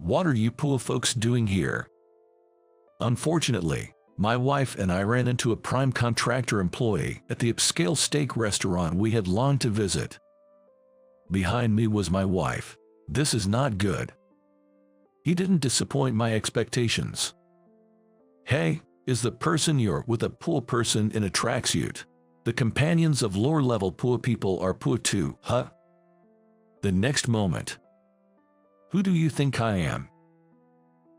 What are you poor folks doing here? Unfortunately, my wife and I ran into a prime contractor employee at the upscale steak restaurant we had longed to visit. Behind me was my wife. This is not good. He didn't disappoint my expectations. Hey, is the person you're with a poor person in a tracksuit? The companions of lower-level poor people are poor too, huh? The next moment. Who do you think I am?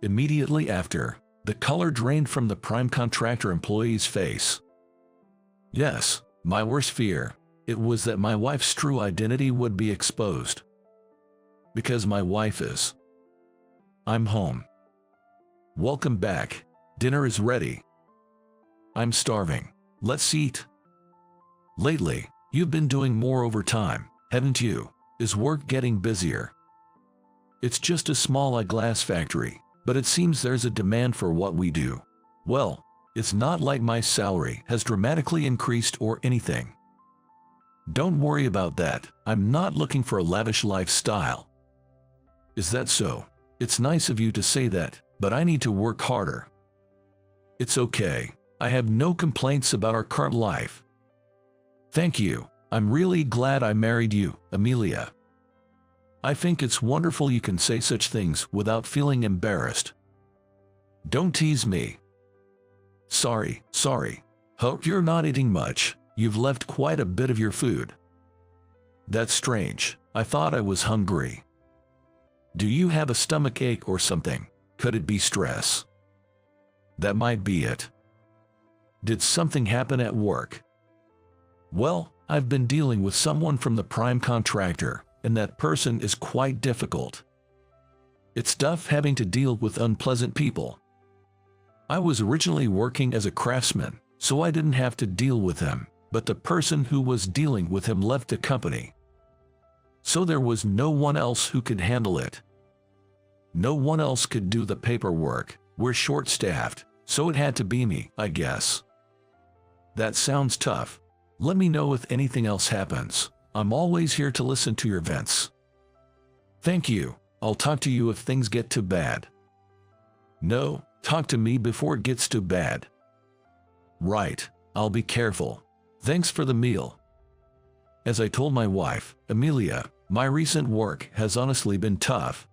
Immediately after, the color drained from the prime contractor employee's face. Yes, my worst fear. It was that my wife's true identity would be exposed. Because my wife is. I'm home. Welcome back. Dinner is ready. I'm starving. Let's eat. Lately, you've been doing more overtime, haven't you? Is work getting busier? It's just a small eyeglass factory, but it seems there's a demand for what we do. Well, it's not like my salary has dramatically increased or anything. Don't worry about that. I'm not looking for a lavish lifestyle. Is that so? It's nice of you to say that, but I need to work harder. It's okay. I have no complaints about our current life. Thank you. I'm really glad I married you, Amelia. I think it's wonderful you can say such things without feeling embarrassed. Don't tease me. Sorry. Hope you're not eating much. You've left quite a bit of your food. That's strange. I thought I was hungry. Do you have a stomach ache or something? Could it be stress? That might be it. Did something happen at work? Well, I've been dealing with someone from the prime contractor, and that person is quite difficult. It's tough having to deal with unpleasant people. I was originally working as a craftsman, so I didn't have to deal with him, but the person who was dealing with him left the company. So there was no one else who could handle it. No one else could do the paperwork. We're short-staffed, so it had to be me, I guess. That sounds tough. Let me know if anything else happens. I'm always here to listen to your vents. Thank you. I'll talk to you if things get too bad. No, talk to me before it gets too bad. Right, I'll be careful. Thanks for the meal. As I told my wife, Amelia, my recent work has honestly been tough.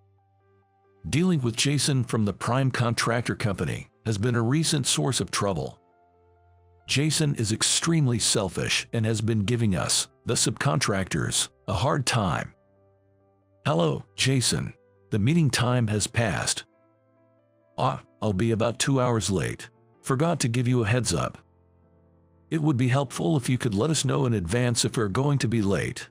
Dealing with Jason from the prime contractor company has been a recent source of trouble. Jason is extremely selfish and has been giving us, the subcontractors, a hard time. Hello, Jason. The meeting time has passed. I'll be about 2 hours late. Forgot to give you a heads up. It would be helpful if you could let us know in advance if we're going to be late.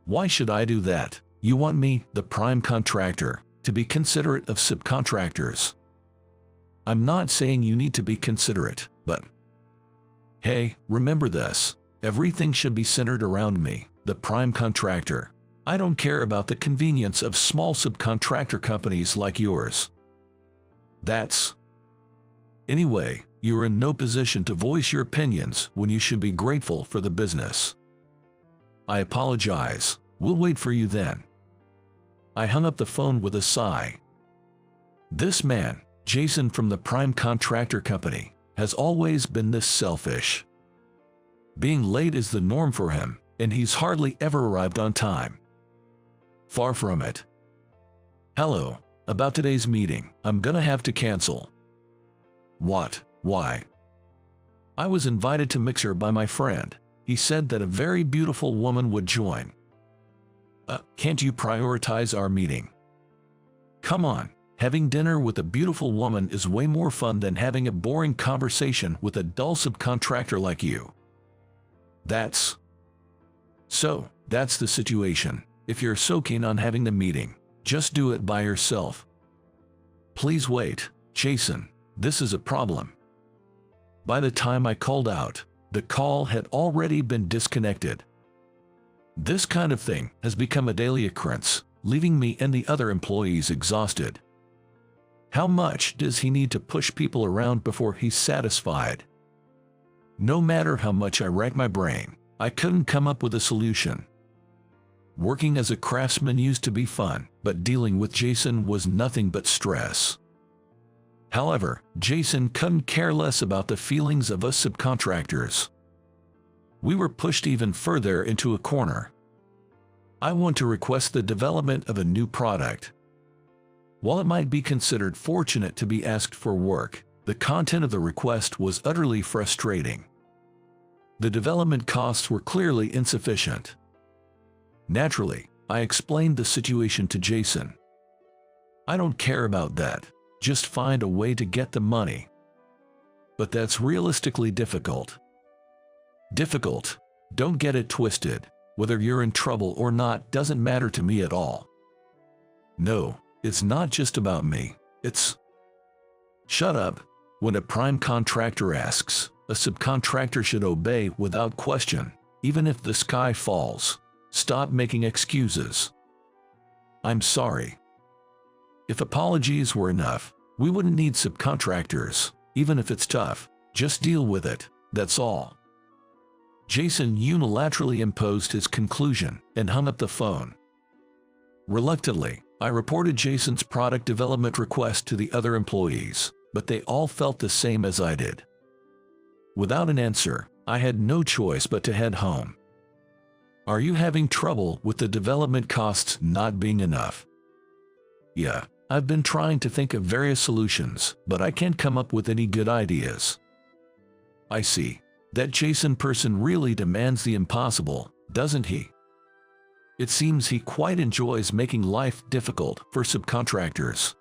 Why should I do that? You want me, the prime contractor, to be considerate of subcontractors. I'm not saying you need to be considerate, but hey, remember this. Everything should be centered around me, the prime contractor. I don't care about the convenience of small subcontractor companies like yours. Anyway, you're in no position to voice your opinions when you should be grateful for the business. I apologize. We'll wait for you then. I hung up the phone with a sigh. This man, Jason from the prime contractor company, has always been this selfish. Being late is the norm for him, and he's hardly ever arrived on time. Far from it. Hello, about today's meeting, I'm gonna have to cancel. What? Why? I was invited to Mixer by my friend. He said that a very beautiful woman would join. Can't you prioritize our meeting? Come on, having dinner with a beautiful woman is way more fun than having a boring conversation with a dull subcontractor like you. That's the situation. If you're so keen on having the meeting, just do it by yourself. Please wait, Jason, this is a problem. By the time I called out, the call had already been disconnected. This kind of thing has become a daily occurrence, leaving me and the other employees exhausted. How much does he need to push people around before he's satisfied? No matter how much I racked my brain, I couldn't come up with a solution. Working as a craftsman used to be fun, but dealing with Jason was nothing but stress. However, Jason couldn't care less about the feelings of us subcontractors. We were pushed even further into a corner. I want to request the development of a new product. While it might be considered fortunate to be asked for work, the content of the request was utterly frustrating. The development costs were clearly insufficient. Naturally, I explained the situation to Jason. I don't care about that, just find a way to get the money. But that's realistically difficult. Difficult, don't get it twisted, whether you're in trouble or not doesn't matter to me at all. No, it's not just about me, it's... Shut up. When a prime contractor asks, a subcontractor should obey without question, even if the sky falls. Stop making excuses. I'm sorry. If apologies were enough, we wouldn't need subcontractors, even if it's tough. Just deal with it, that's all. Jason unilaterally imposed his conclusion and hung up the phone. Reluctantly, I reported Jason's product development request to the other employees, but they all felt the same as I did. Without an answer, I had no choice but to head home. Are you having trouble with the development costs not being enough? Yeah, I've been trying to think of various solutions, but I can't come up with any good ideas. I see. That Jason person really demands the impossible, doesn't he? It seems he quite enjoys making life difficult for subcontractors.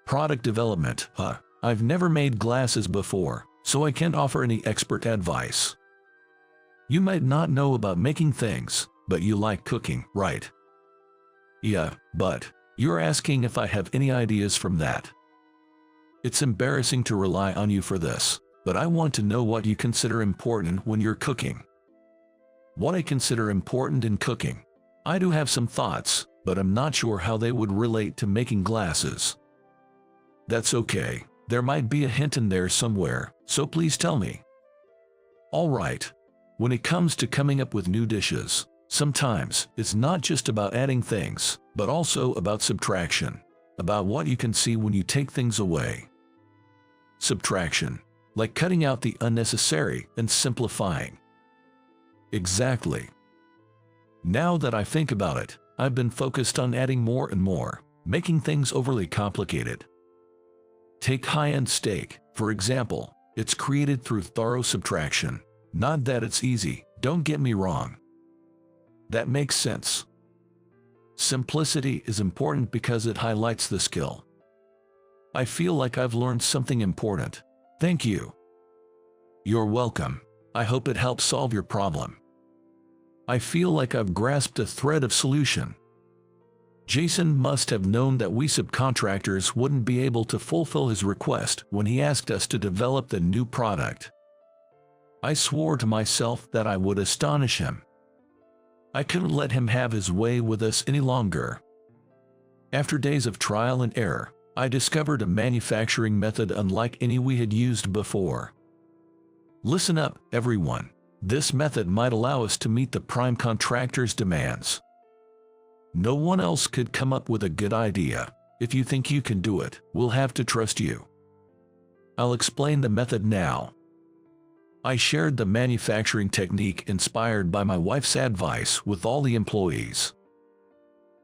Product development, huh? I've never made glasses before, so I can't offer any expert advice. You might not know about making things, but you like cooking, right? Yeah, but you're asking if I have any ideas from that. It's embarrassing to rely on you for this, but I want to know what you consider important when you're cooking. What I consider important in cooking. I do have some thoughts, but I'm not sure how they would relate to making glasses. That's okay. There might be a hint in there somewhere, so please tell me. All right. When it comes to coming up with new dishes, sometimes it's not just about adding things, but also about subtraction, about what you can see when you take things away. Subtraction, like cutting out the unnecessary and simplifying. Exactly. Now that I think about it, I've been focused on adding more and more, making things overly complicated. Take high-end steak, for example. It's created through thorough subtraction. Not that it's easy, don't get me wrong. That makes sense. Simplicity is important because it highlights the skill. I feel like I've learned something important. Thank you. You're welcome. I hope it helps solve your problem. I feel like I've grasped a thread of solution. Jason must have known that we subcontractors wouldn't be able to fulfill his request when he asked us to develop the new product. I swore to myself that I would astonish him. I couldn't let him have his way with us any longer. After days of trial and error, I discovered a manufacturing method unlike any we had used before. Listen up, everyone. This method might allow us to meet the prime contractor's demands. No one else could come up with a good idea. If you think you can do it, we'll have to trust you. I'll explain the method now. I shared the manufacturing technique inspired by my wife's advice with all the employees.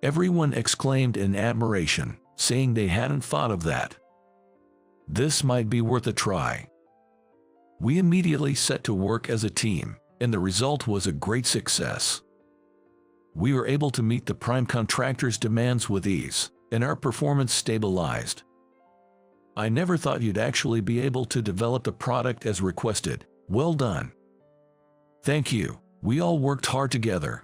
Everyone exclaimed in admiration, saying they hadn't thought of that. This might be worth a try. We immediately set to work as a team, and the result was a great success. We were able to meet the prime contractor's demands with ease, and our performance stabilized. I never thought you'd actually be able to develop the product as requested. Well done. Thank you. We all worked hard together.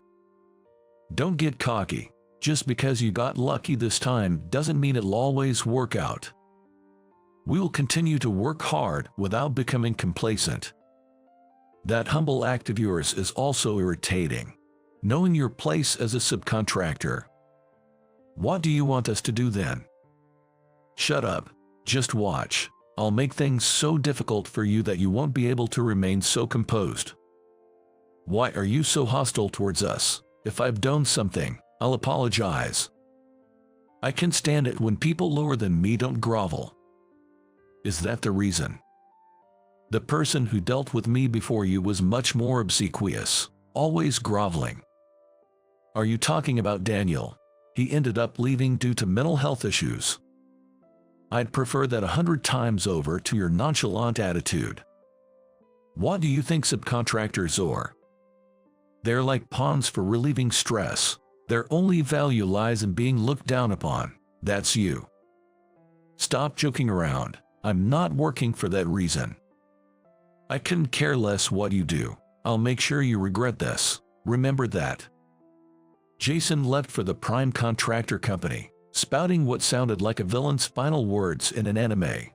Don't get cocky. Just because you got lucky this time doesn't mean it'll always work out. We will continue to work hard without becoming complacent. That humble act of yours is also irritating. Knowing your place as a subcontractor. What do you want us to do then? Shut up. Just watch. I'll make things so difficult for you that you won't be able to remain so composed. Why are you so hostile towards us? If I've done something, I'll apologize. I can stand it when people lower than me don't grovel. Is that the reason? The person who dealt with me before you was much more obsequious, always groveling. Are you talking about Daniel? He ended up leaving due to mental health issues. I'd prefer that 100 times over to your nonchalant attitude. What do you think subcontractors are? They're like pawns for relieving stress. Their only value lies in being looked down upon. That's you. Stop joking around. I'm not working for that reason. I couldn't care less what you do. I'll make sure you regret this. Remember that. Jason left for the prime contractor company, spouting what sounded like a villain's final words in an anime.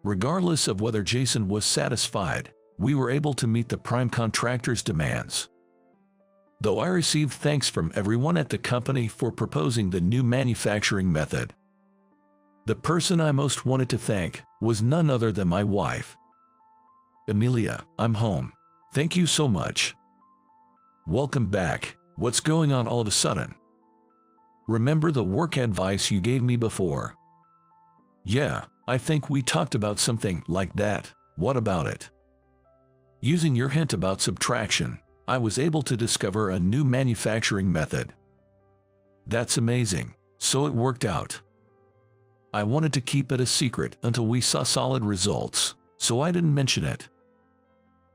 Regardless of whether Jason was satisfied, we were able to meet the prime contractor's demands. Though I received thanks from everyone at the company for proposing the new manufacturing method, the person I most wanted to thank was none other than my wife. Amelia, I'm home. Thank you so much. Welcome back. What's going on all of a sudden? Remember the work advice you gave me before? Yeah, I think we talked about something like that. What about it? Using your hint about subtraction, I was able to discover a new manufacturing method. That's amazing. So it worked out. I wanted to keep it a secret until we saw solid results, so I didn't mention it.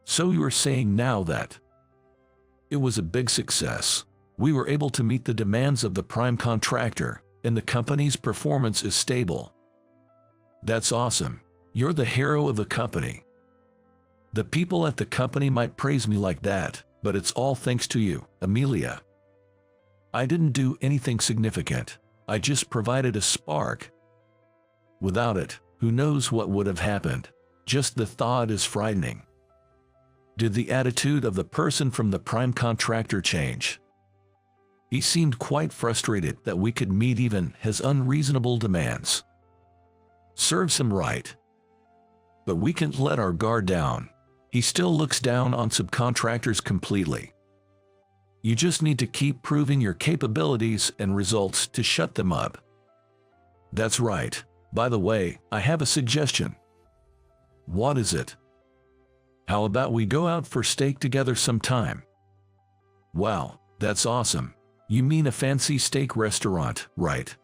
So you are saying now that it was a big success. We were able to meet the demands of the prime contractor, and the company's performance is stable. That's awesome. You're the hero of the company. The people at the company might praise me like that, but it's all thanks to you, Amelia. I didn't do anything significant. I just provided a spark. Without it, who knows what would have happened? Just the thought is frightening. Did the attitude of the person from the prime contractor change? He seemed quite frustrated that we could meet even his unreasonable demands. Serves him right. But we can't let our guard down. He still looks down on subcontractors completely. You just need to keep proving your capabilities and results to shut them up. That's right. By the way, I have a suggestion. What is it? How about we go out for steak together sometime? Wow, that's awesome. You mean a fancy steak restaurant, right?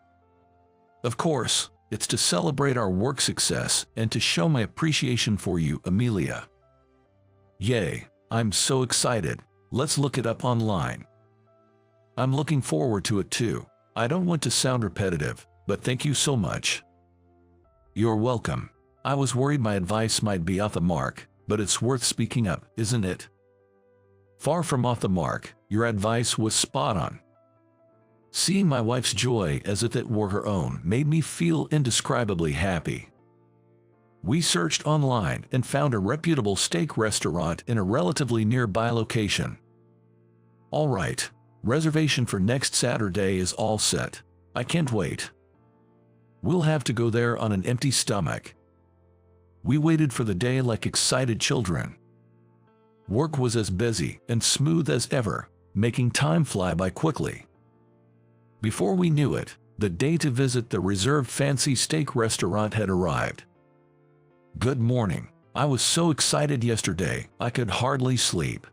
Of course, it's to celebrate our work success and to show my appreciation for you, Amelia. Yay, I'm so excited. Let's look it up online. I'm looking forward to it too. I don't want to sound repetitive, but thank you so much. You're welcome. I was worried my advice might be off the mark, but it's worth speaking up, isn't it? Far from off the mark, your advice was spot on. Seeing my wife's joy as if it were her own made me feel indescribably happy. We searched online and found a reputable steak restaurant in a relatively nearby location. All right, reservation for next Saturday is all set. I can't wait. We'll have to go there on an empty stomach. We waited for the day like excited children. Work was as busy and smooth as ever, making time fly by quickly. Before we knew it, the day to visit the reserved fancy steak restaurant had arrived. Good morning. I was so excited yesterday, I could hardly sleep.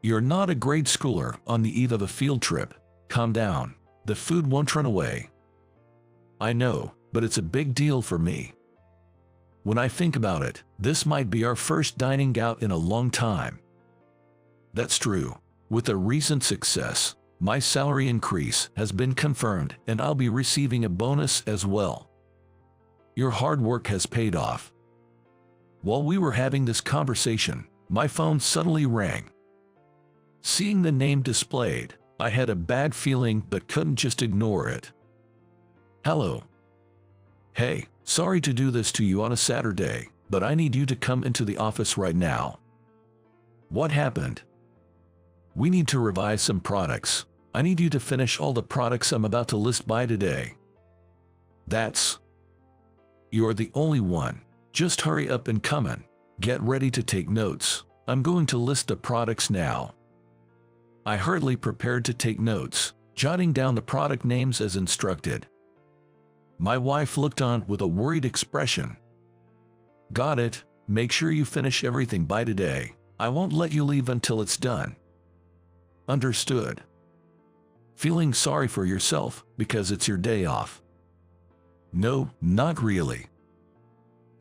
You're not a grade schooler on the eve of a field trip. Calm down. The food won't run away. I know, but it's a big deal for me. When I think about it, this might be our first dining out in a long time. That's true. With a recent success, my salary increase has been confirmed and I'll be receiving a bonus as well. Your hard work has paid off. While we were having this conversation, my phone suddenly rang. Seeing the name displayed, I had a bad feeling but couldn't just ignore it. Hello. Hey, sorry to do this to you on a Saturday, but I need you to come into the office right now. What happened? We need to revise some products. I need you to finish all the products I'm about to list by today. You're the only one. Just hurry up and come in. Get ready to take notes. I'm going to list the products now. I hurriedly prepared to take notes, jotting down the product names as instructed. My wife looked on with a worried expression. "Got it. Make sure you finish everything by today. I won't let you leave until it's done." "Understood." "Feeling sorry for yourself because it's your day off?" "No, not really.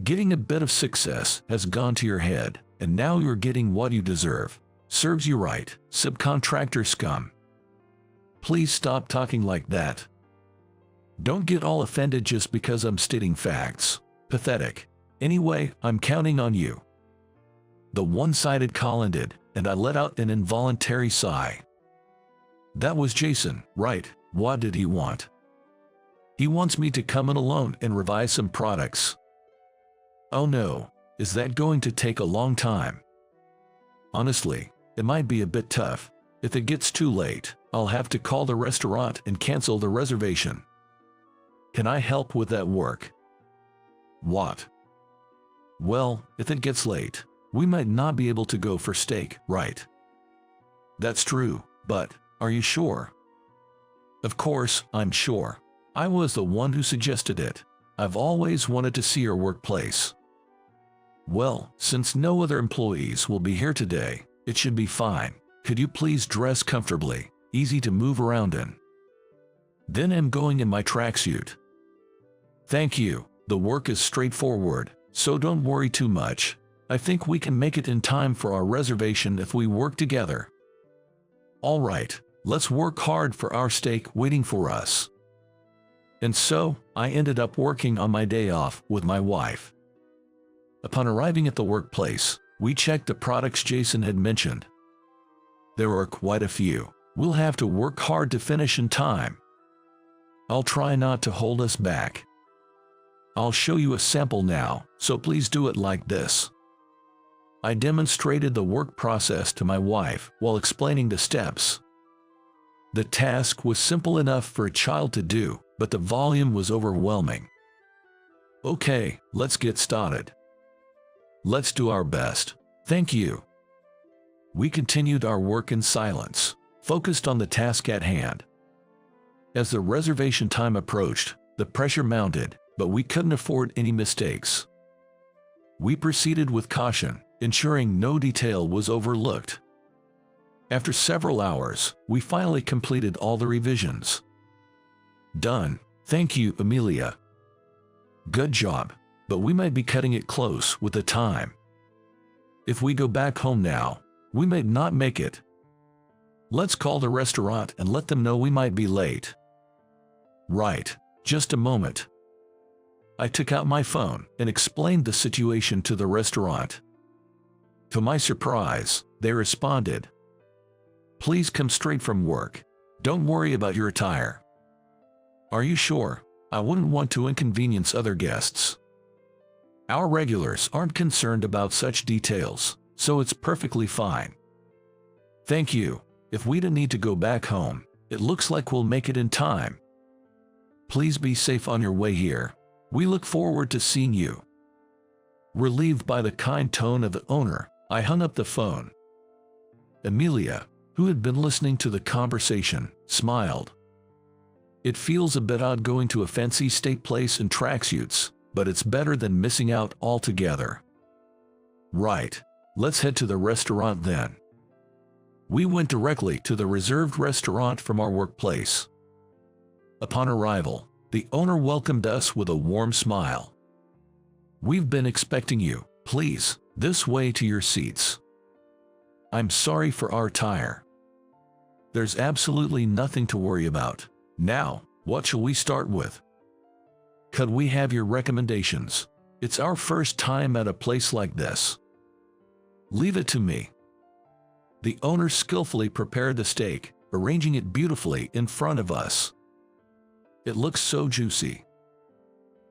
Getting a bit of success has gone to your head, and now you're getting what you deserve. Serves you right, subcontractor scum." "Please stop talking like that. Don't get all offended just because I'm stating facts. Pathetic. Anyway, I'm counting on you." The one-sided call ended, and I let out an involuntary sigh. That was Jason, right? What did he want? He wants me to come in alone and revise some products. Oh no, is that going to take a long time? Honestly, it might be a bit tough. If it gets too late, I'll have to call the restaurant and cancel the reservation. Can I help with that work? What? Well, if it gets late, we might not be able to go for steak, right? That's true, but are you sure? Of course, I'm sure. I was the one who suggested it. I've always wanted to see your workplace. Well, since no other employees will be here today, it should be fine. Could you please dress comfortably, easy to move around in? Then I'm going in my tracksuit. Thank you. The work is straightforward, so don't worry too much. I think we can make it in time for our reservation if we work together. All right, let's work hard for our steak waiting for us. And so, I ended up working on my day off with my wife. Upon arriving at the workplace, we checked the products Jason had mentioned. There are quite a few. We'll have to work hard to finish in time. I'll try not to hold us back. I'll show you a sample now, so please do it like this. I demonstrated the work process to my wife while explaining the steps. The task was simple enough for a child to do, but the volume was overwhelming. Okay, let's get started. Let's do our best. Thank you. We continued our work in silence, focused on the task at hand. As the reservation time approached, the pressure mounted, but we couldn't afford any mistakes. We proceeded with caution, ensuring no detail was overlooked. After several hours, we finally completed all the revisions. Done. Thank you, Amelia. Good job, but we might be cutting it close with the time. If we go back home now, we may not make it. Let's call the restaurant and let them know we might be late. Right, just a moment. I took out my phone and explained the situation to the restaurant. To my surprise, they responded. Please come straight from work. Don't worry about your attire. Are you sure? I wouldn't want to inconvenience other guests. Our regulars aren't concerned about such details, so it's perfectly fine. Thank you. If we don't need to go back home, it looks like we'll make it in time. Please be safe on your way here. We look forward to seeing you. Relieved by the kind tone of the owner, I hung up the phone. Amelia, who had been listening to the conversation, smiled. It feels a bit odd going to a fancy steak place in tracksuits, but it's better than missing out altogether. Right, let's head to the restaurant then. We went directly to the reserved restaurant from our workplace. Upon arrival, the owner welcomed us with a warm smile. We've been expecting you. Please, this way to your seats. I'm sorry for our tire. There's absolutely nothing to worry about. Now, what shall we start with? Could we have your recommendations? It's our first time at a place like this. Leave it to me. The owner skillfully prepared the steak, arranging it beautifully in front of us. It looks so juicy.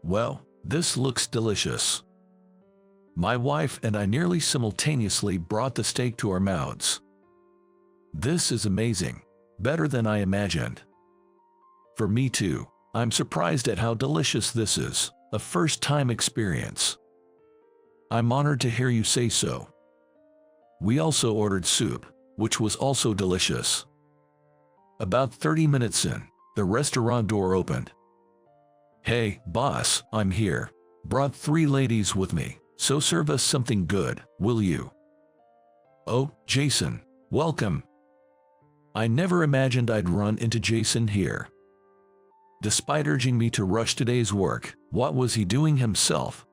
Well, this looks delicious. My wife and I nearly simultaneously brought the steak to our mouths. This is amazing. Better than I imagined. For me too. I'm surprised at how delicious this is. A first-time experience. I'm honored to hear you say so. We also ordered soup. which was also delicious. About 30 minutes in, the restaurant door opened. "Hey, boss, I'm here. Brought 3 ladies with me, so serve us something good, will you?" "Oh, Jason, welcome." I never imagined I'd run into Jason here. Despite urging me to rush today's work, what was he doing himself?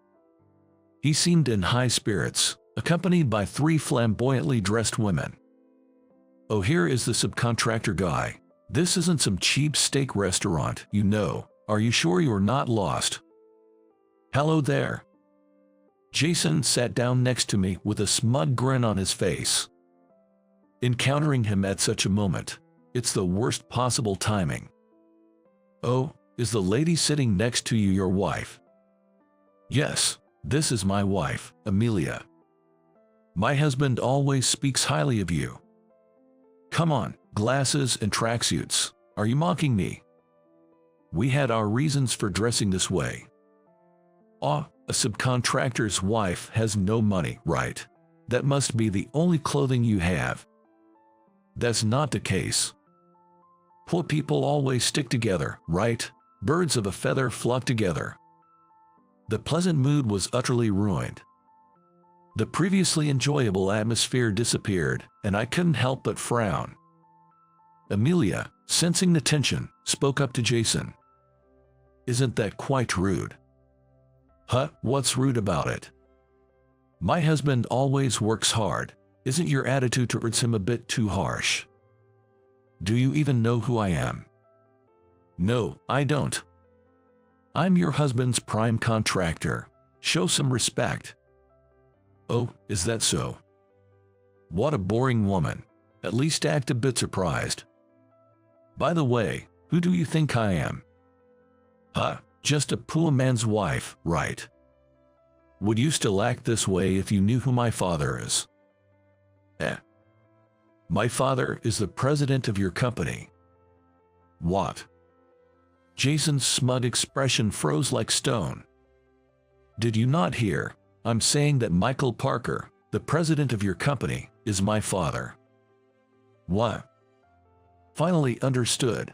He seemed in high spirits, accompanied by 3 flamboyantly dressed women. "Oh, here is the subcontractor guy. This isn't some cheap steak restaurant, you know. Are you sure you're not lost?" "Hello there." Jason sat down next to me with a smug grin on his face. Encountering him at such a moment, it's the worst possible timing. "Oh, is the lady sitting next to you your wife?" "Yes, this is my wife, Amelia. My husband always speaks highly of you." "Come on, glasses and tracksuits. Are you mocking me?" "We had our reasons for dressing this way." "Ah, a subcontractor's wife has no money, right? That must be the only clothing you have." "That's not the case. Poor people always stick together, right? Birds of a feather flock together." The pleasant mood was utterly ruined. The previously enjoyable atmosphere disappeared, and I couldn't help but frown. Amelia, sensing the tension, spoke up to Jason. "Isn't that quite rude?" "Huh, what's rude about it? My husband always works hard. Isn't your attitude towards him a bit too harsh?" "Do you even know who I am?" "No, I don't. I'm your husband's prime contractor. Show some respect." "Oh, is that so? What a boring woman. At least act a bit surprised. By the way, who do you think I am?" "Huh, just a poor man's wife, right? Would you still act this way if you knew who my father is?" "My father is the president of your company." "What?" Jason's smug expression froze like stone. "Did you not hear? I'm saying that Michael Parker, the president of your company, is my father." "What?" "Finally understood.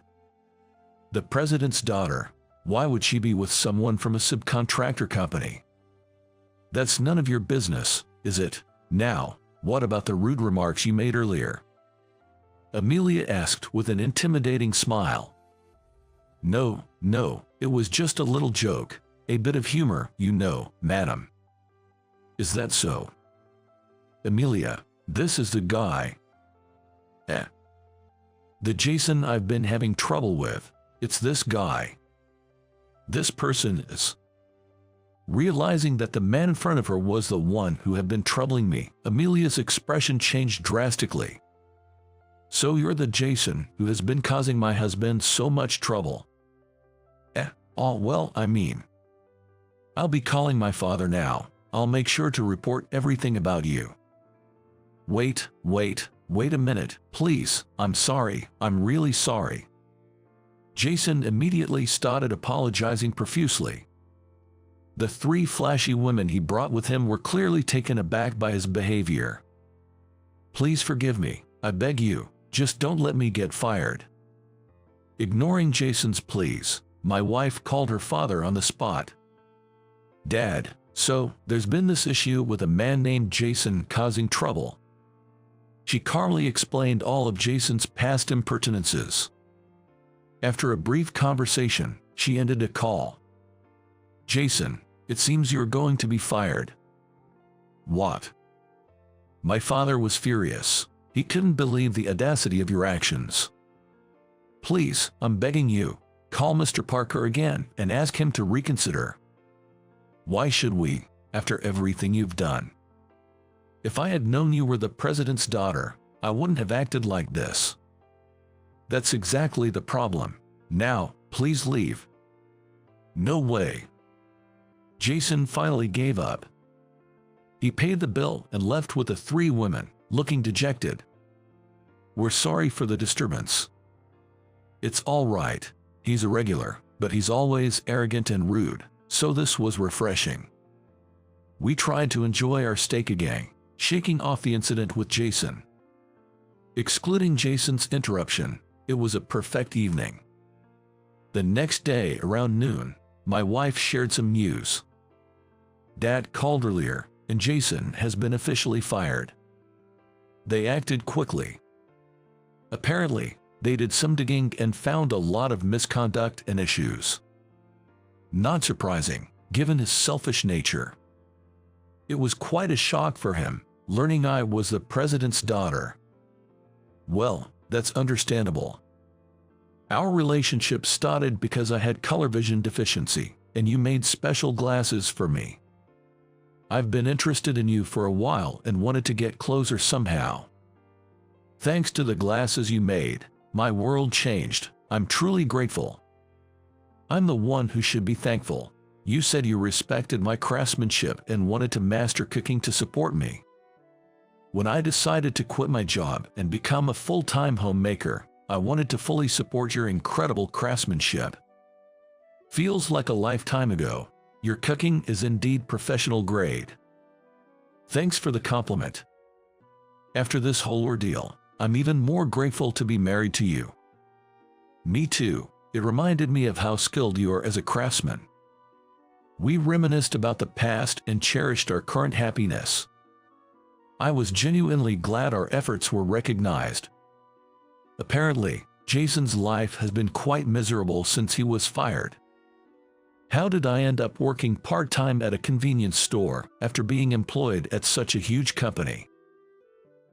The president's daughter. Why would she be with someone from a subcontractor company?" "That's none of your business, is it? Now, what about the rude remarks you made earlier?" Amelia asked with an intimidating smile. No, it was just a little joke. A bit of humor, you know, madam." "Is that so?" "Amelia, this is the guy." "The Jason I've been having trouble with. It's this guy. This person is." Realizing that the man in front of her was the one who had been troubling me, Amelia's expression changed drastically. "So you're the Jason who has been causing my husband so much trouble?" "Oh, well, I mean, I'll be calling my father now. I'll make sure to report everything about you." Wait a minute, please. I'm sorry, I'm really sorry." Jason immediately started apologizing profusely. The 3 flashy women he brought with him were clearly taken aback by his behavior. "Please forgive me, I beg you, just don't let me get fired." Ignoring Jason's pleas, my wife called her father on the spot. "Dad, so there's been this issue with a man named Jason causing trouble." She calmly explained all of Jason's past impertinences. After a brief conversation, she ended the call. "Jason, it seems you're going to be fired." "What?" My father was furious. He couldn't believe the audacity of your actions. "Please, I'm begging you, call Mr. Parker again and ask him to reconsider." "Why should we, after everything you've done? If I had known you were the president's daughter, I wouldn't have acted like this." "That's exactly the problem. Now, please leave." "No way." Jason finally gave up. He paid the bill and left with the 3 women, looking dejected. "We're sorry for the disturbance." "It's all right. He's a regular, but he's always arrogant and rude, so this was refreshing." We tried to enjoy our steak again, shaking off the incident with Jason. Excluding Jason's interruption, it was a perfect evening. The next day around noon, my wife shared some news. Dad called earlier, and Jason has been officially fired. They acted quickly. Apparently, they did some digging and found a lot of misconduct and issues. Not surprising, given his selfish nature. It was quite a shock for him, learning I was the president's daughter. Well, that's understandable. Our relationship started because I had color vision deficiency, and you made special glasses for me. I've been interested in you for a while and wanted to get closer somehow. Thanks to the glasses you made, my world changed. I'm truly grateful. I'm the one who should be thankful. You said you respected my craftsmanship and wanted to master cooking to support me. When I decided to quit my job and become a full-time homemaker, I wanted to fully support your incredible craftsmanship. Feels like a lifetime ago. Your cooking is indeed professional grade. Thanks for the compliment. After this whole ordeal, I'm even more grateful to be married to you. Me too. It reminded me of how skilled you are as a craftsman. We reminisced about the past and cherished our current happiness. I was genuinely glad our efforts were recognized. Apparently, Jason's life has been quite miserable since he was fired. How did I end up working part-time at a convenience store after being employed at such a huge company?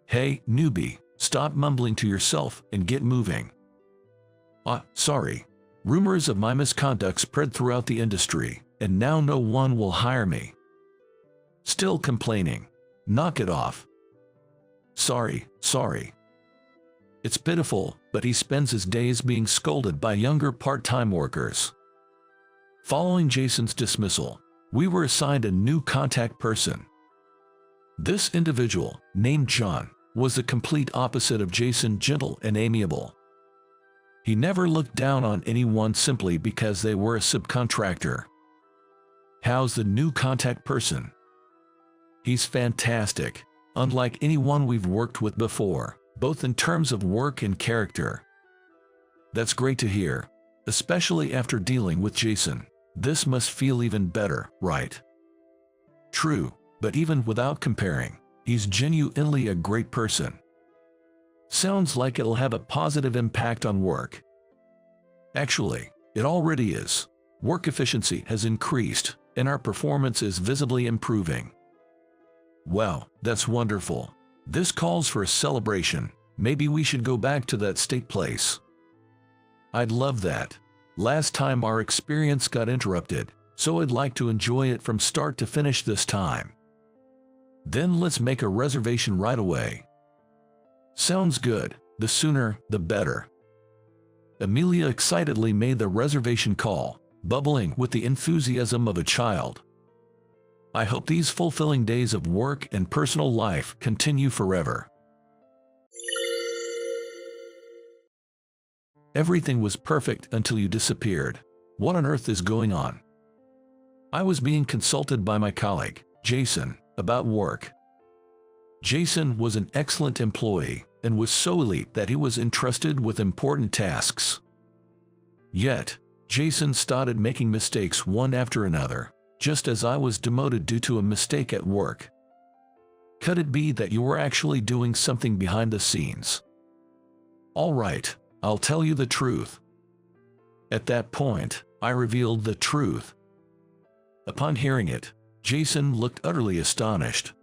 Hey, newbie, stop mumbling to yourself and get moving. Sorry. Rumors of my misconduct spread throughout the industry, and now no one will hire me. Still complaining. Knock it off. Sorry. It's pitiful, but he spends his days being scolded by younger part-time workers. Following Jason's dismissal, we were assigned a new contact person. This individual, named John, was the complete opposite of Jason, gentle and amiable. He never looked down on anyone simply because they were a subcontractor. How's the new contact person? He's fantastic, unlike anyone we've worked with before, both in terms of work and character. That's great to hear, especially after dealing with Jason. This must feel even better, right? True, but even without comparing, he's genuinely a great person. Sounds like it'll have a positive impact on work. Actually, it already is. Work efficiency has increased, and our performance is visibly improving. Wow, that's wonderful. This calls for a celebration. Maybe we should go back to that steak place. I'd love that. Last time our experience got interrupted, so I'd like to enjoy it from start to finish this time. Then let's make a reservation right away. Sounds good. The sooner, the better. Amelia excitedly made the reservation call, bubbling with the enthusiasm of a child. I hope these fulfilling days of work and personal life continue forever. Everything was perfect until you disappeared. What on earth is going on? I was being consulted by my colleague, Jason, about work. Jason was an excellent employee and was so elite that he was entrusted with important tasks. Yet, Jason started making mistakes one after another, just as I was demoted due to a mistake at work. Could it be that you were actually doing something behind the scenes? All right, I'll tell you the truth. At that point, I revealed the truth. Upon hearing it, Jason looked utterly astonished.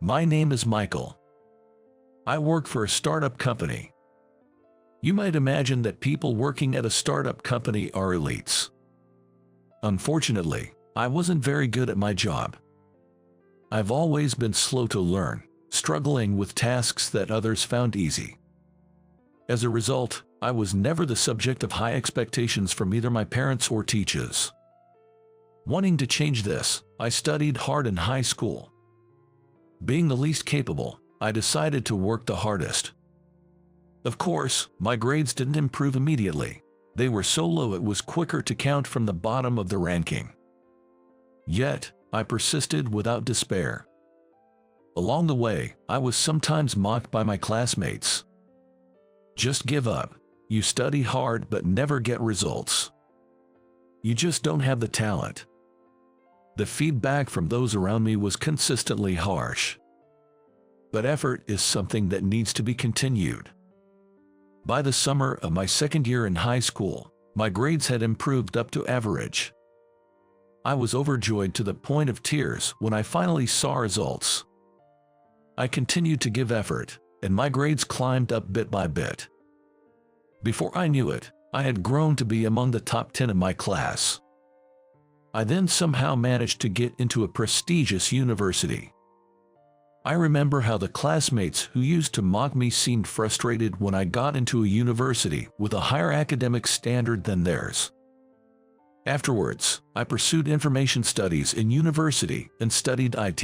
My name is Michael. I work for a startup company. You might imagine that people working at a startup company are elites. Unfortunately, I wasn't very good at my job. I've always been slow to learn, struggling with tasks that others found easy. As a result, I was never the subject of high expectations from either my parents or teachers. Wanting to change this, I studied hard in high school. Being the least capable, I decided to work the hardest. Of course, my grades didn't improve immediately. They were so low it was quicker to count from the bottom of the ranking. Yet, I persisted without despair. Along the way, I was sometimes mocked by my classmates. Just give up. You study hard but never get results. You just don't have the talent. The feedback from those around me was consistently harsh. But effort is something that needs to be continued. By the summer of my second year in high school, my grades had improved up to average. I was overjoyed to the point of tears when I finally saw results. I continued to give effort, and my grades climbed up bit by bit. Before I knew it, I had grown to be among the top 10 in my class. I then somehow managed to get into a prestigious university. I remember how the classmates who used to mock me seemed frustrated when I got into a university with a higher academic standard than theirs. Afterwards, I pursued information studies in university and studied IT.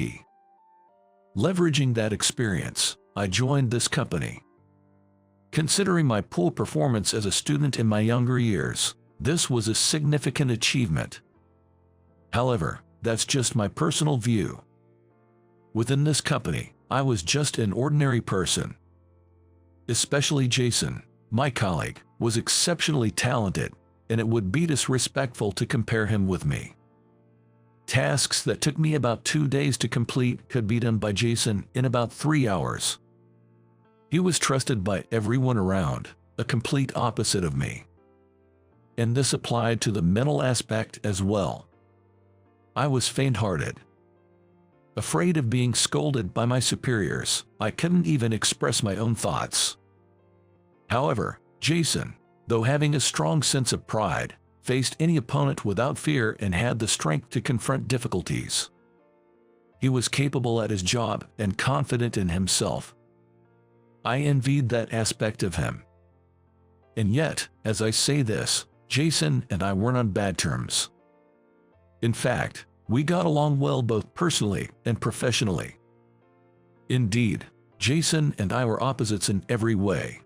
Leveraging that experience, I joined this company. Considering my poor performance as a student in my younger years, this was a significant achievement. However, that's just my personal view. Within this company, I was just an ordinary person. Especially Jason, my colleague, was exceptionally talented, and it would be disrespectful to compare him with me. Tasks that took me about 2 days to complete could be done by Jason in about 3 hours. He was trusted by everyone around, a complete opposite of me. And this applied to the mental aspect as well. I was faint-hearted. Afraid of being scolded by my superiors, I couldn't even express my own thoughts. However, Jason, though having a strong sense of pride, faced any opponent without fear and had the strength to confront difficulties. He was capable at his job and confident in himself. I envied that aspect of him. And yet, as I say this, Jason and I weren't on bad terms. In fact, we got along well both personally and professionally. Indeed, Jason and I were opposites in every way.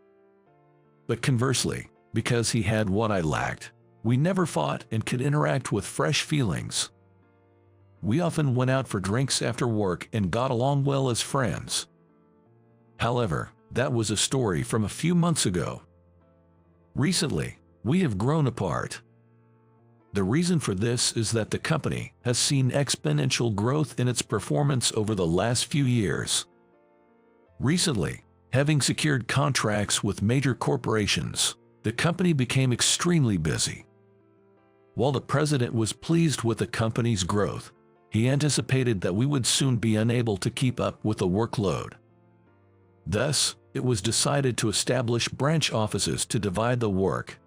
But conversely, because he had what I lacked, we never fought and could interact with fresh feelings. We often went out for drinks after work and got along well as friends. However, that was a story from a few months ago. Recently, we have grown apart. The reason for this is that the company has seen exponential growth in its performance over the last few years. Recently, having secured contracts with major corporations, the company became extremely busy. While the president was pleased with the company's growth, he anticipated that we would soon be unable to keep up with the workload. Thus, it was decided to establish branch offices to divide the work.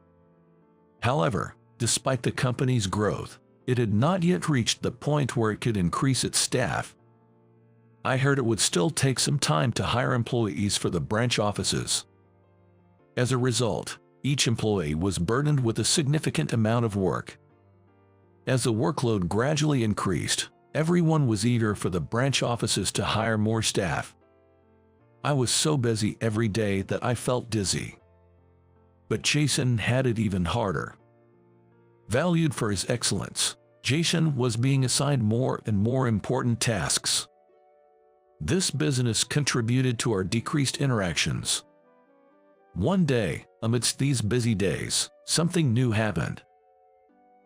However, despite the company's growth, it had not yet reached the point where it could increase its staff. I heard it would still take some time to hire employees for the branch offices. As a result, each employee was burdened with a significant amount of work. As the workload gradually increased, everyone was eager for the branch offices to hire more staff. I was so busy every day that I felt dizzy. But Jason had it even harder. Valued for his excellence, Jason was being assigned more and more important tasks. This business contributed to our decreased interactions. One day, amidst these busy days, something new happened.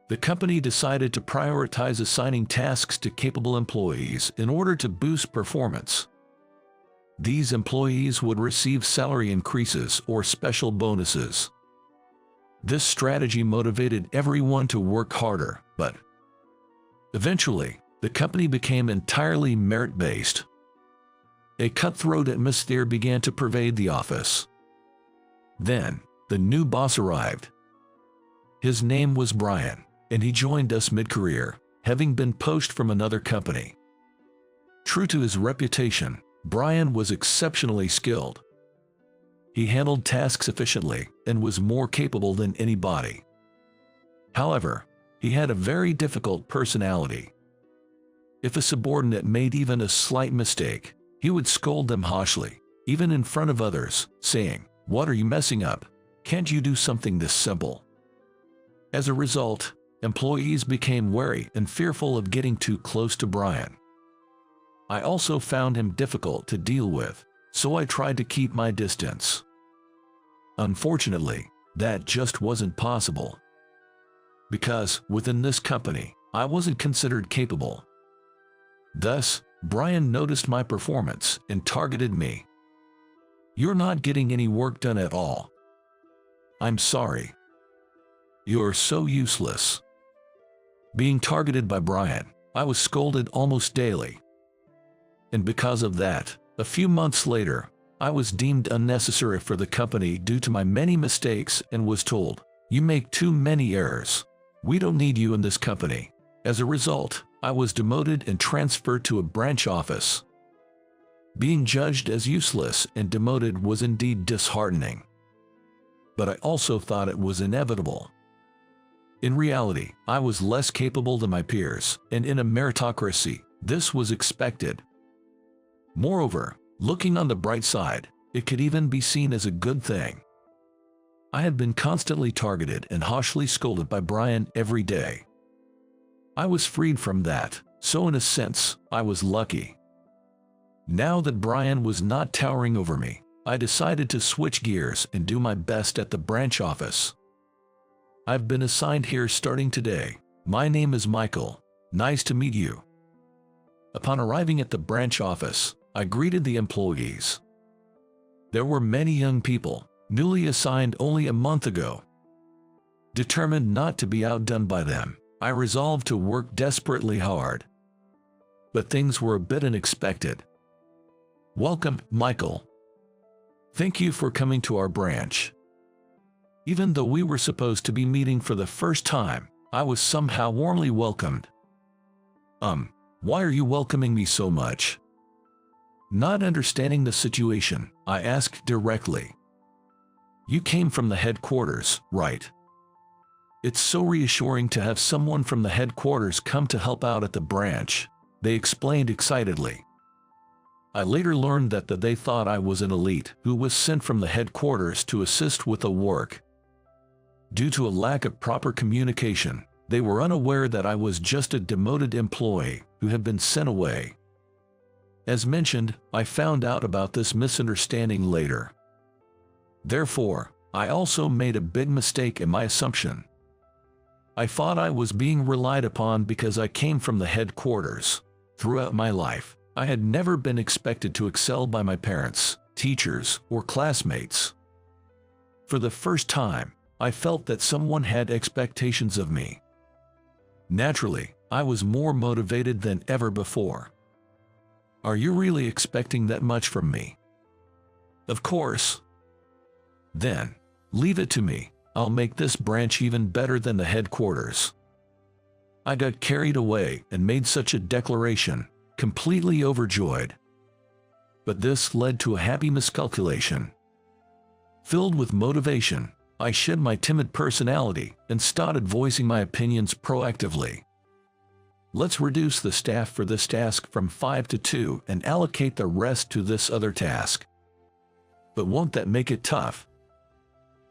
The company decided to prioritize assigning tasks to capable employees in order to boost performance. These employees would receive salary increases or special bonuses. This strategy motivated everyone to work harder, but eventually, the company became entirely merit-based. A cutthroat atmosphere began to pervade the office. Then, the new boss arrived. His name was Brian, and he joined us mid-career, having been poached from another company. True to his reputation, Brian was exceptionally skilled. He handled tasks efficiently and was more capable than anybody. However, he had a very difficult personality. If a subordinate made even a slight mistake, he would scold them harshly, even in front of others, saying, "What are you messing up? Can't you do something this simple?" As a result, employees became wary and fearful of getting too close to Brian. I also found him difficult to deal with, so I tried to keep my distance. Unfortunately, that just wasn't possible. Because, within this company, I wasn't considered capable. Thus, Brian noticed my performance and targeted me. "You're not getting any work done at all. I'm sorry. You're so useless." Being targeted by Brian, I was scolded almost daily. And because of that, a few months later, I was deemed unnecessary for the company due to my many mistakes and was told, "You make too many errors. We don't need you in this company." As a result, I was demoted and transferred to a branch office. Being judged as useless and demoted was indeed disheartening. But I also thought it was inevitable. In reality, I was less capable than my peers, and in a meritocracy, this was expected. Moreover, looking on the bright side, it could even be seen as a good thing. I had been constantly targeted and harshly scolded by Brian every day. I was freed from that, so in a sense, I was lucky. Now that Brian was not towering over me, I decided to switch gears and do my best at the branch office. "I've been assigned here starting today. My name is Michael. Nice to meet you." Upon arriving at the branch office, I greeted the employees. There were many young people, newly assigned only a month ago. Determined not to be outdone by them, I resolved to work desperately hard. But things were a bit unexpected. "Welcome, Michael. Thank you for coming to our branch." Even though we were supposed to be meeting for the first time, I was somehow warmly welcomed. Why are you welcoming me so much?" Not understanding the situation, I asked directly. "You came from the headquarters, right? It's so reassuring to have someone from the headquarters come to help out at the branch," they explained excitedly. I later learned that they thought I was an elite who was sent from the headquarters to assist with the work. Due to a lack of proper communication, they were unaware that I was just a demoted employee who had been sent away. As mentioned, I found out about this misunderstanding later. Therefore, I also made a big mistake in my assumption. I thought I was being relied upon because I came from the headquarters. Throughout my life, I had never been expected to excel by my parents, teachers, or classmates. For the first time, I felt that someone had expectations of me. Naturally, I was more motivated than ever before. "Are you really expecting that much from me?" "Of course." "Then, leave it to me. I'll make this branch even better than the headquarters." I got carried away and made such a declaration, completely overjoyed. But this led to a happy miscalculation. Filled with motivation, I shed my timid personality and started voicing my opinions proactively. "Let's reduce the staff for this task from 5 to 2 and allocate the rest to this other task." "But won't that make it tough?"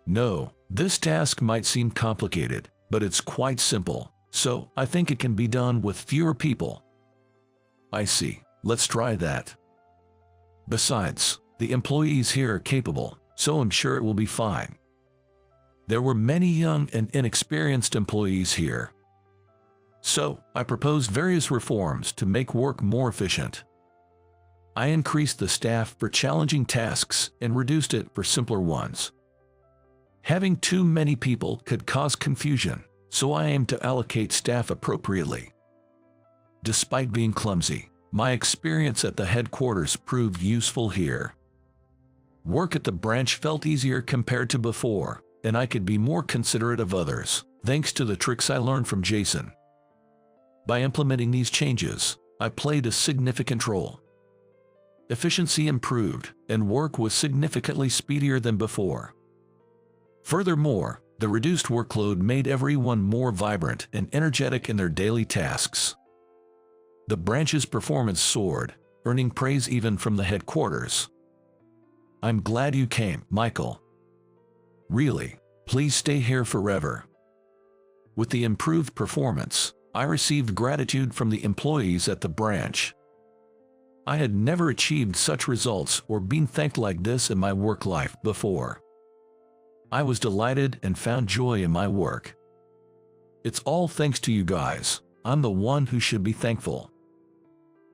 "No, this task might seem complicated, but it's quite simple, so I think it can be done with fewer people." "I see, let's try that. Besides, the employees here are capable, so I'm sure it will be fine." There were many young and inexperienced employees here. So, I proposed various reforms to make work more efficient. I increased the staff for challenging tasks and reduced it for simpler ones. Having too many people could cause confusion, so I aimed to allocate staff appropriately. Despite being clumsy, my experience at the headquarters proved useful here. Work at the branch felt easier compared to before, and I could be more considerate of others, thanks to the tricks I learned from Jason. By implementing these changes, I played a significant role. Efficiency improved, and work was significantly speedier than before. Furthermore, the reduced workload made everyone more vibrant and energetic in their daily tasks. The branch's performance soared, earning praise even from the headquarters. "I'm glad you came, Michael. Really, please stay here forever." With the improved performance, I received gratitude from the employees at the branch. I had never achieved such results or been thanked like this in my work life before. I was delighted and found joy in my work. It's all thanks to you guys. I'm the one who should be thankful.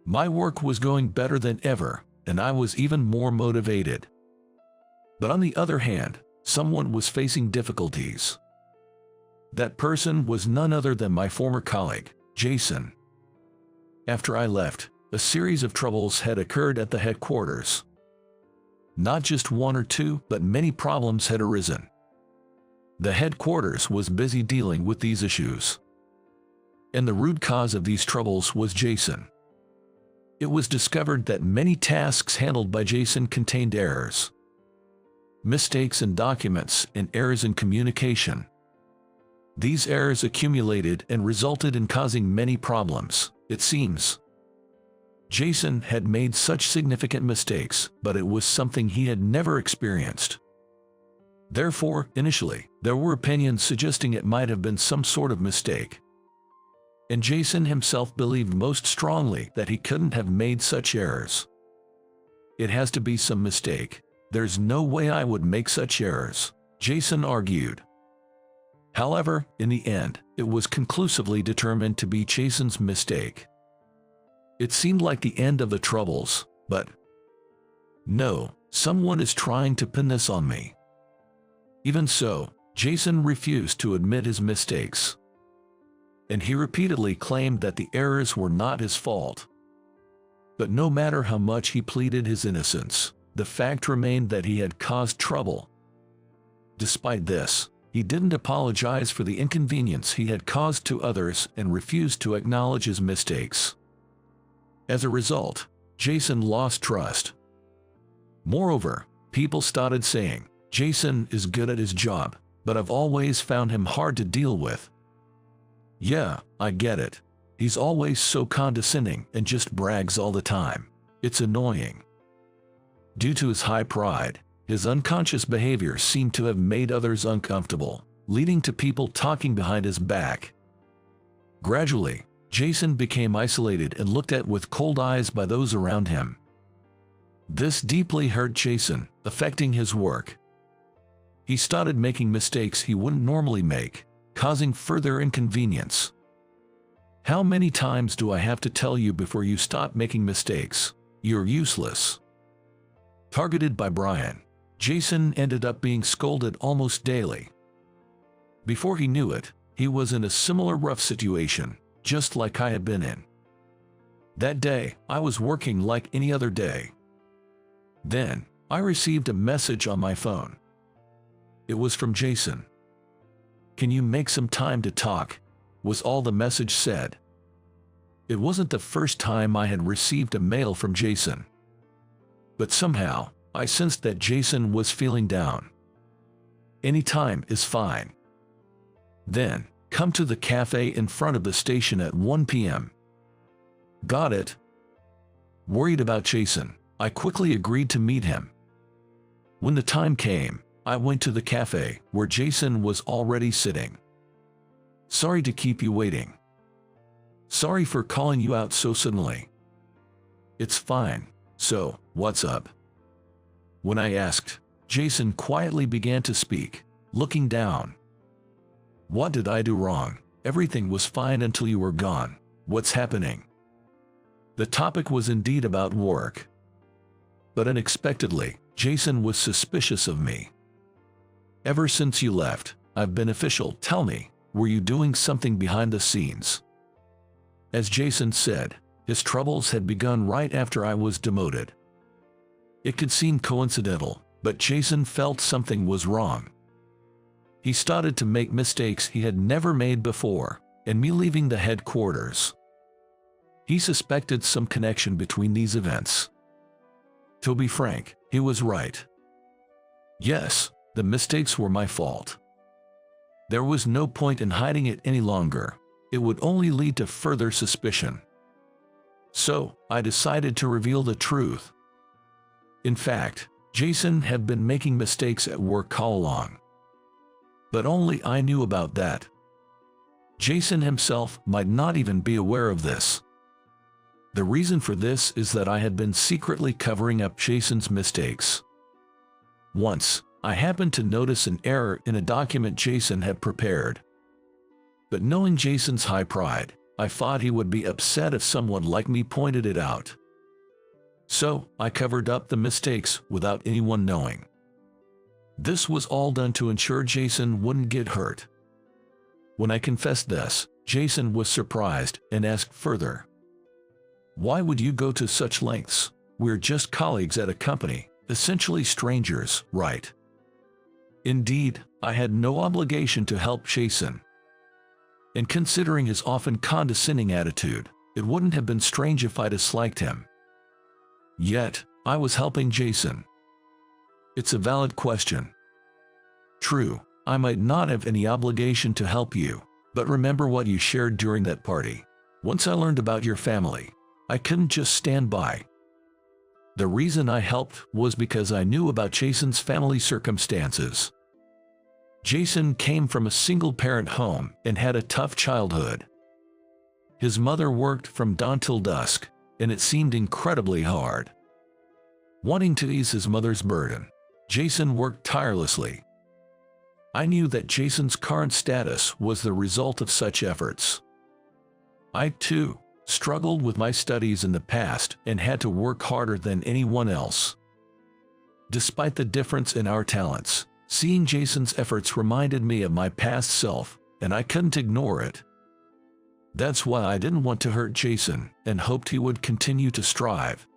My work was going better than ever, and I was even more motivated. But on the other hand, someone was facing difficulties. That person was none other than my former colleague, Jason. After I left, a series of troubles had occurred at the headquarters. Not just one or two, but many problems had arisen. The headquarters was busy dealing with these issues. And the root cause of these troubles was Jason. It was discovered that many tasks handled by Jason contained errors, mistakes in documents, and errors in communication. These errors accumulated and resulted in causing many problems, it seems. Jason had made such significant mistakes, but it was something he had never experienced. Therefore, initially, there were opinions suggesting it might have been some sort of mistake. And Jason himself believed most strongly that he couldn't have made such errors. It has to be some mistake. There's no way I would make such errors, Jason argued. However, in the end, it was conclusively determined to be Jason's mistake. It seemed like the end of the troubles, but no, someone is trying to pin this on me. Even so, Jason refused to admit his mistakes. And he repeatedly claimed that the errors were not his fault. But no matter how much he pleaded his innocence, the fact remained that he had caused trouble. Despite this, he didn't apologize for the inconvenience he had caused to others and refused to acknowledge his mistakes. As a result, Jason lost trust. Moreover, people started saying, Jason is good at his job, but I've always found him hard to deal with. Yeah, I get it. He's always so condescending and just brags all the time. It's annoying. Due to his high pride, his unconscious behavior seemed to have made others uncomfortable, leading to people talking behind his back. Gradually, Jason became isolated and looked at with cold eyes by those around him. This deeply hurt Jason, affecting his work. He started making mistakes he wouldn't normally make, causing further inconvenience. How many times do I have to tell you before you stop making mistakes? You're useless. Targeted by Brian, Jason ended up being scolded almost daily. Before he knew it, he was in a similar rough situation, just like I had been in. That day, I was working like any other day. Then, I received a message on my phone. It was from Jason. "Can you make some time to talk?" was all the message said. It wasn't the first time I had received a mail from Jason. But somehow, I sensed that Jason was feeling down. Any time is fine. Then, come to the cafe in front of the station at 1 p.m. Got it? Worried about Jason, I quickly agreed to meet him. When the time came, I went to the cafe where Jason was already sitting. "Sorry to keep you waiting. Sorry for calling you out so suddenly." "It's fine. So, what's up?" When I asked, Jason quietly began to speak, looking down. "What did I do wrong? Everything was fine until you were gone. What's happening?" The topic was indeed about work. But unexpectedly, Jason was suspicious of me. "Ever since you left, I've been official. Tell me, were you doing something behind the scenes?" As Jason said, his troubles had begun right after I was demoted. It could seem coincidental, but Jason felt something was wrong. He started to make mistakes he had never made before, and me leaving the headquarters. He suspected some connection between these events. To be frank, he was right. Yes, the mistakes were my fault. There was no point in hiding it any longer. It would only lead to further suspicion. So, I decided to reveal the truth. In fact, Jason had been making mistakes at work all along. But only I knew about that. Jason himself might not even be aware of this. The reason for this is that I had been secretly covering up Jason's mistakes. Once, I happened to notice an error in a document Jason had prepared. But knowing Jason's high pride, I thought he would be upset if someone like me pointed it out. So, I covered up the mistakes without anyone knowing. This was all done to ensure Jason wouldn't get hurt. When I confessed this, Jason was surprised and asked further. "Why would you go to such lengths? We're just colleagues at a company, essentially strangers, right?" Indeed, I had no obligation to help Jason. And considering his often condescending attitude, it wouldn't have been strange if I disliked him. Yet, I was helping Jason. It's a valid question. True, I might not have any obligation to help you, but remember what you shared during that party. Once I learned about your family, I couldn't just stand by. The reason I helped was because I knew about Jason's family circumstances. Jason came from a single-parent home and had a tough childhood. His mother worked from dawn till dusk, and it seemed incredibly hard. Wanting to ease his mother's burden, Jason worked tirelessly. I knew that Jason's current status was the result of such efforts. I, too, struggled with my studies in the past and had to work harder than anyone else. Despite the difference in our talents, seeing Jason's efforts reminded me of my past self, and I couldn't ignore it. That's why I didn't want to hurt Jason and hoped he would continue to strive.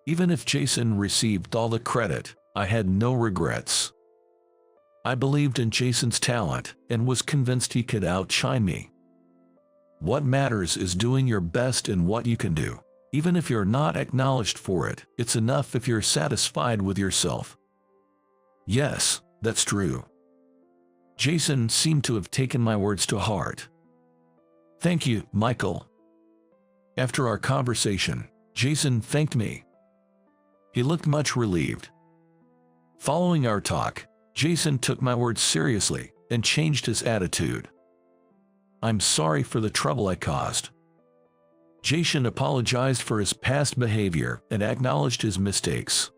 Even if Jason received all the credit, I had no regrets. I believed in Jason's talent and was convinced he could outshine me. What matters is doing your best in what you can do. Even if you're not acknowledged for it, it's enough if you're satisfied with yourself. Yes, that's true. Jason seemed to have taken my words to heart. Thank you, Michael. After our conversation, Jason thanked me. He looked much relieved. Following our talk, Jason took my words seriously and changed his attitude. "I'm sorry for the trouble I caused." Jason apologized for his past behavior and acknowledged his mistakes.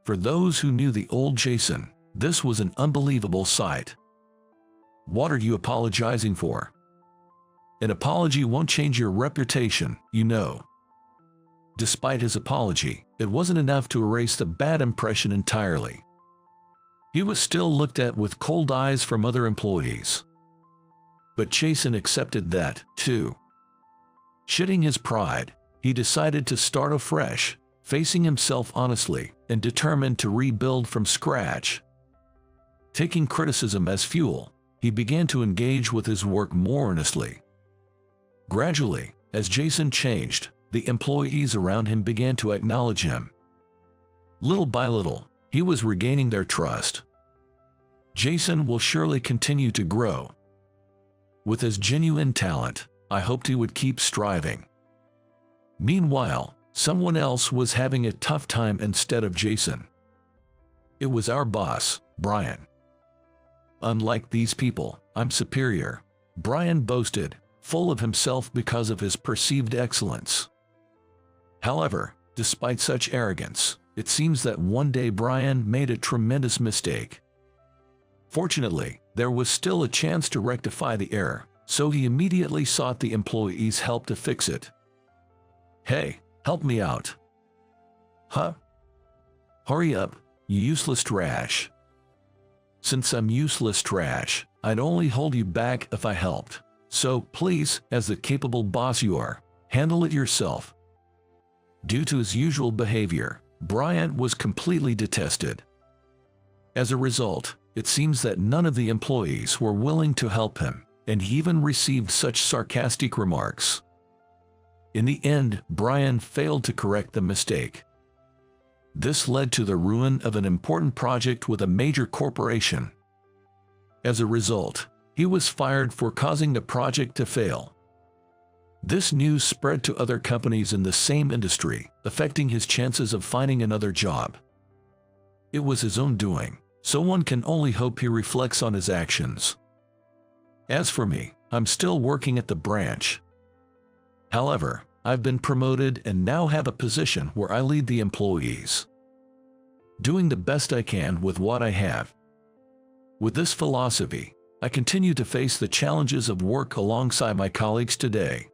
For those who knew the old Jason, this was an unbelievable sight. "What are you apologizing for?" "An apology won't change your reputation, you know." Despite his apology, it wasn't enough to erase the bad impression entirely. He was still looked at with cold eyes from other employees. But Jason accepted that, too. Shedding his pride, he decided to start afresh, facing himself honestly and determined to rebuild from scratch. Taking criticism as fuel, he began to engage with his work more earnestly. Gradually, as Jason changed, the employees around him began to acknowledge him. Little by little, he was regaining their trust. Jason will surely continue to grow. With his genuine talent, I hoped he would keep striving. Meanwhile, someone else was having a tough time instead of Jason. It was our boss, Brian. "Unlike these people, I'm superior," Brian boasted, full of himself because of his perceived excellence. However, despite such arrogance, it seems that one day Brian made a tremendous mistake. Fortunately, there was still a chance to rectify the error, so he immediately sought the employees' help to fix it. "Hey, help me out." "Huh? Hurry up, you useless trash." "Since I'm useless trash, I'd only hold you back if I helped. So please, as the capable boss you are, handle it yourself." Due to his usual behavior, Brian was completely detested. As a result, it seems that none of the employees were willing to help him, and he even received such sarcastic remarks. In the end, Brian failed to correct the mistake. This led to the ruin of an important project with a major corporation. As a result, he was fired for causing the project to fail. This news spread to other companies in the same industry, affecting his chances of finding another job. It was his own doing, so one can only hope he reflects on his actions. As for me, I'm still working at the branch. However, I've been promoted and now have a position where I lead the employees, doing the best I can with what I have. With this philosophy, I continue to face the challenges of work alongside my colleagues today.